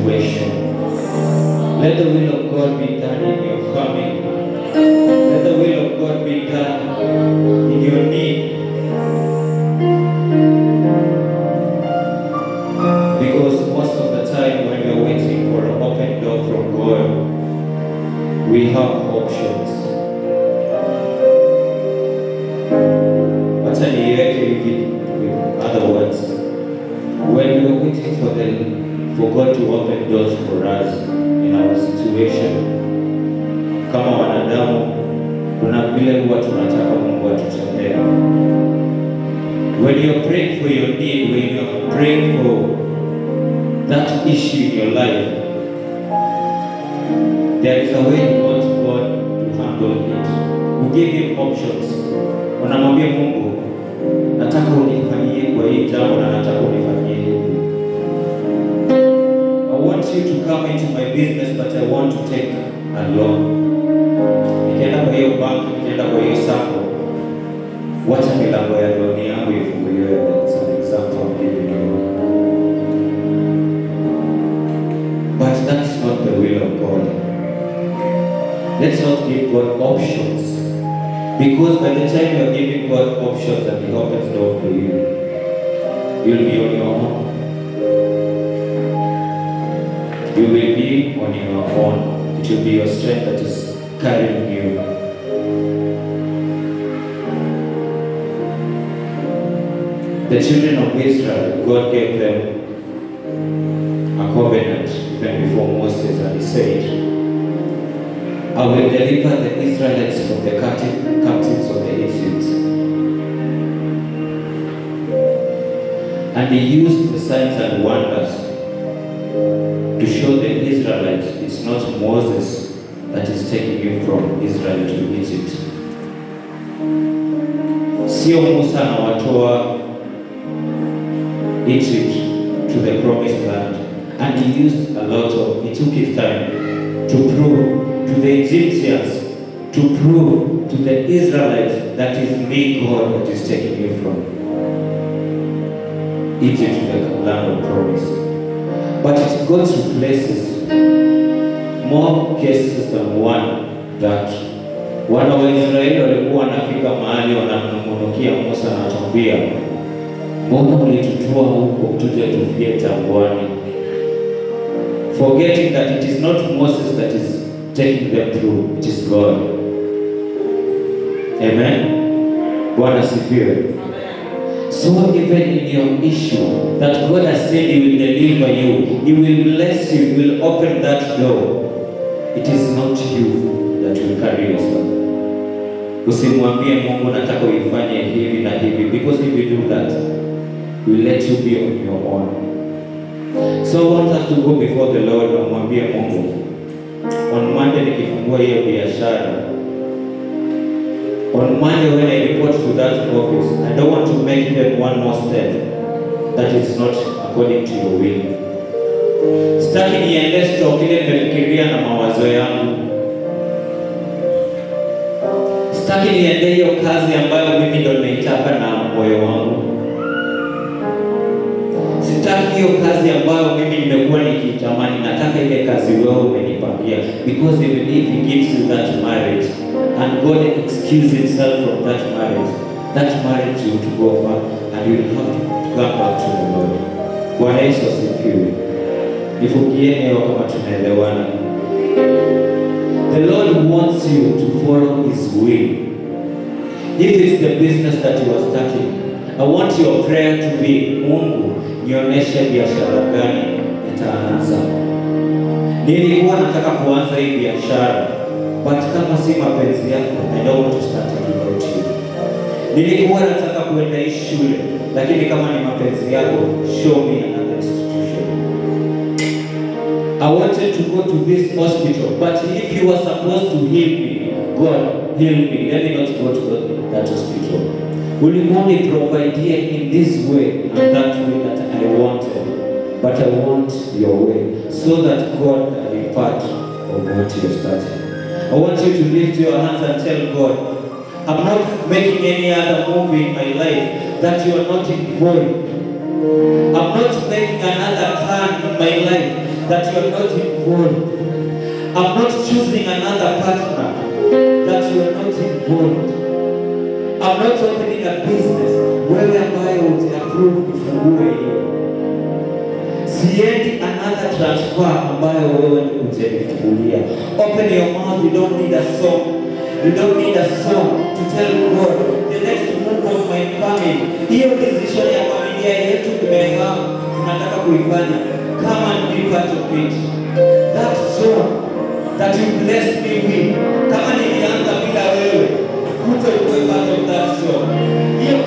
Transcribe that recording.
situation. Let the will of God be done in your family. Let the will of God be done in your need. Because most of the time when we are waiting for an open door from God, we have options. In other words, when we are waiting for God to open doors for us in our situation, kama wanadamu, kuna vile huwa tunataka Mungu atutendee. When you are praying for your need, when you are praying for that issue in your life, there is a way you want God to handle it. You give him options. Unamwambia Mungu, nataka unifanyie kwa hii jambo na nataka unifanyie hivi. I want you to come into my business, but I want to take a loan. Nikienda kwa hiyo bank, nikienda kwa hiyo sako, wacha milango ya dunia yangu ifunguliwe. That's an example I'm giving you. But that's not the will of God. Let's not give God options. Because by the time you are giving God options and He opens door for you, you'll be on your own. You will be on your own. It will be your strength that is carrying you. The children of Israel, God gave them a covenant even before Moses, and He said, I will deliver the Israelites from the captives of the Egypt. And He used the signs and wonders to show the Israelites it's not Moses that is taking you from Israel to Egypt. Sio Musa na watoa Egypt to the promised land. And He used a lot of, He took His time to prove to the Egyptians, to prove to the Israelites that is me, God, that is taking you from Egypt to the land of promise. But it goes to places, more cases than one, that wana wa Israeli walikuwa wanafika mahali wanamnunukia Musa na atambia, mbona ulitutoa huko tuje tufie jangwani? Forgetting that it is not Moses that is taking them through, it is God. Amen? Bwana sifiwe. So even in your issue, that God has said He will deliver you, He will bless you, He will open that door, it is not you that will carry yourself. Usimwambie Mungu nataka uifanye hivi na hivi, because if you do that, He will let you be on your own. So I want us to go before the Lord and mwambie Mungu, on Monday nikifungua hiyo biashara, on Monday when I report to that office, I don't want to make them one more step that is not according to your will. Sitaki niende stock ile nimefikiria na mawazo yangu. Sitaki niende hiyo kazi ambayo mimi ndo nimeitaka na moyo wangu. Sitaki hiyo kazi ambayo mimi nimekuwa nikitamani, nataka ile kazi wewe umenipangia. Because even if He gives you that marriage and God excuses Himself from that marriage you to go far and you will have to come back to the Lord. Bwana Yesu asifiwe. Nifungieni leo kama tunaelewana. The Lord wants you to follow His will. If it's the business that you are starting, I want your prayer to be, Mungu, nionyeshe biashara gani nitaanza. Nilikuwa nataka kuanza hii biashara, but kama si mapenzi yako, I don't want to start it without you. Nilikuwa nataka kuenda hii shule, lakini kama ni mapenzi yako, show me another institution. I wanted to go to this hospital, but if you were supposed to heal me, God, heal me. Let me not go to that hospital. Will you only provide here in this way and that way that I wanted, but I want your way, so that God can be part of what you started. I want you to lift your hands and tell God, I'm not making any other move in my life that you are not involved. I'm not making another turn in my life that you are not involved. I'm not choosing another partner that you are not involved. I'm not opening a business wewe ambayo utaapprove kufungue hiyo. Siendi another transfer ambayo wewe utafungulia. Open your mouth. You don't need a song. You don't need a song to tell God the next move of my family. Hiyo decision ya familia yetu tumekaa tunataka kuifanya. Come and be part of it. That song that you blessed me with. Kama nilianza bila wewe, kuto uwe part of that song. Hiyo